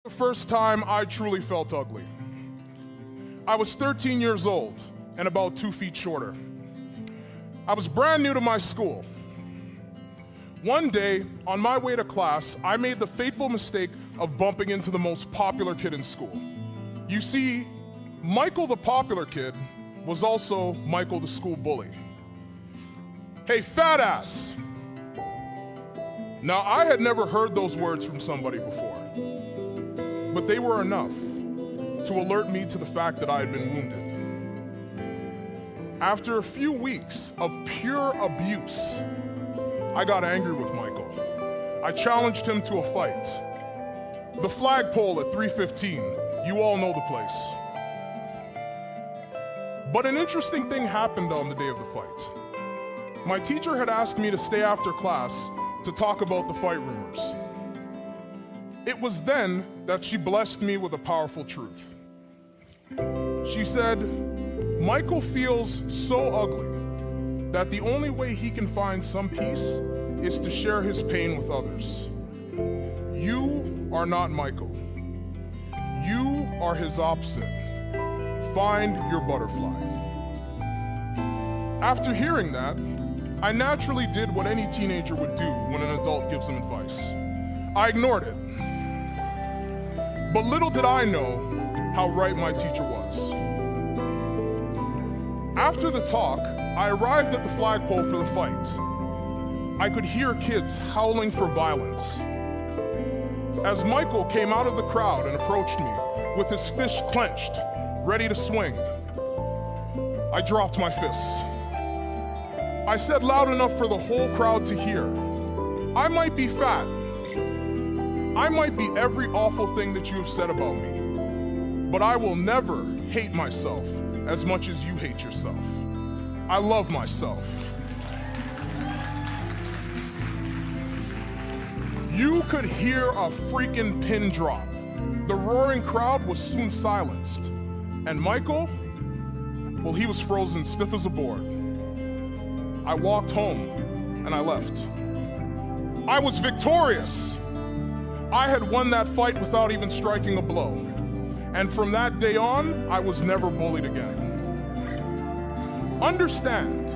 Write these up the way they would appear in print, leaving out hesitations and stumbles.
The first time I truly felt ugly. I was 13 years old and about 2 feet shorter. I was brand new to my school. One day, on my way to class, I made the fateful mistake of bumping into the most popular kid in school. You see, Michael the popular kid was also Michael the school bully. Hey, fat ass! Now, I had never heard those words from somebody before, but they were enough to alert me to the fact that I had been wounded. After a few weeks of pure abuse, I got angry with Michael. I challenged him to a fight. The flagpole at 3:15, you all know the place. But an interesting thing happened on the day of the fight. My teacher had asked me to stay after class to talk about the fight rumors. It was then that she blessed me with a powerful truth. She said, Michael feels so ugly that the only way he can find some peace is to share his pain with others. You are not Michael. You are his opposite. Find your butterfly. After hearing that, I naturally did what any teenager would do when an adult gives them advice. I ignored it. But little did I know how right my teacher was. After the talk, I arrived at the flagpole for the fight. I could hear kids howling for violence. As Michael came out of the crowd and approached me with his fist clenched, ready to swing, I dropped my fists. I said loud enough for the whole crowd to hear, I might be fat. I might be every awful thing that you have said about me, but I will never hate myself as much as you hate yourself. I love myself. You could hear a freaking pin drop. The roaring crowd was soon silenced. And Michael, well, he was frozen stiff as a board. I walked home and I left. I was victorious. I had won that fight without even striking a blow. And from that day on, I was never bullied again. Understand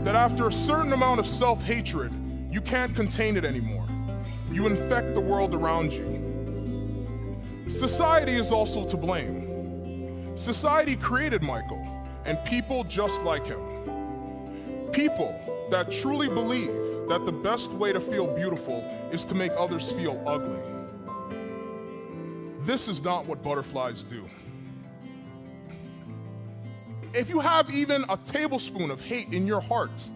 that after a certain amount of self-hatred, you can't contain it anymore. You infect the world around you. Society is also to blame. Society created Michael and people just like him. People that truly believe that the best way to feel beautiful is to make others feel ugly. This is not what butterflies do. If you have even a tablespoon of hate in your heart,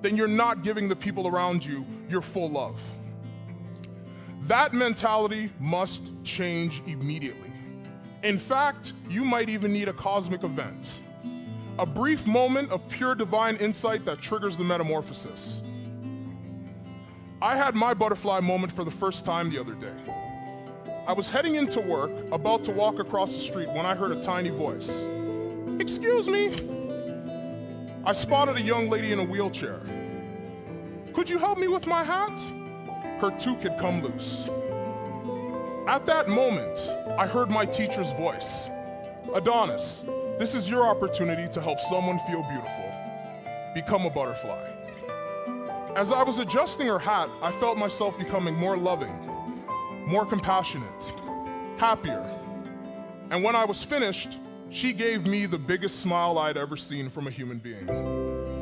then you're not giving the people around you your full love. That mentality must change immediately. In fact, you might even need a cosmic event. A brief moment of pure divine insight that triggers the metamorphosis. I had my butterfly moment for the first time the other day. I was heading into work, about to walk across the street when I heard a tiny voice. Excuse me. I spotted a young lady in a wheelchair. Could you help me with my hat? Her toque had come loose. At that moment, I heard my teacher's voice. Adonis, this is your opportunity to help someone feel beautiful. Become a butterfly. As I was adjusting her hat, I felt myself becoming more loving, more compassionate, happier. And when I was finished, she gave me the biggest smile I'd ever seen from a human being.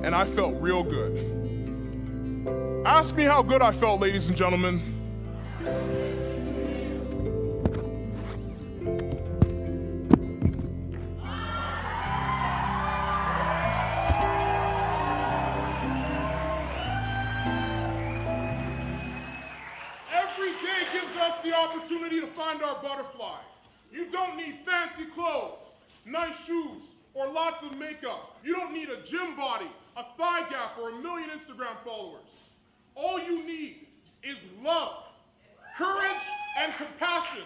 And I felt real good. Ask me how good I felt, ladies and gentlemen. Every day gives us the opportunity to find our butterfly. You don't need fancy clothes, nice shoes, or lots of makeup. You don't need a gym body, a thigh gap, or a million Instagram followers. All you need is love, courage, and compassion.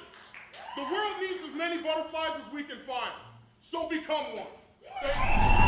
The world needs as many butterflies as we can find, so become one.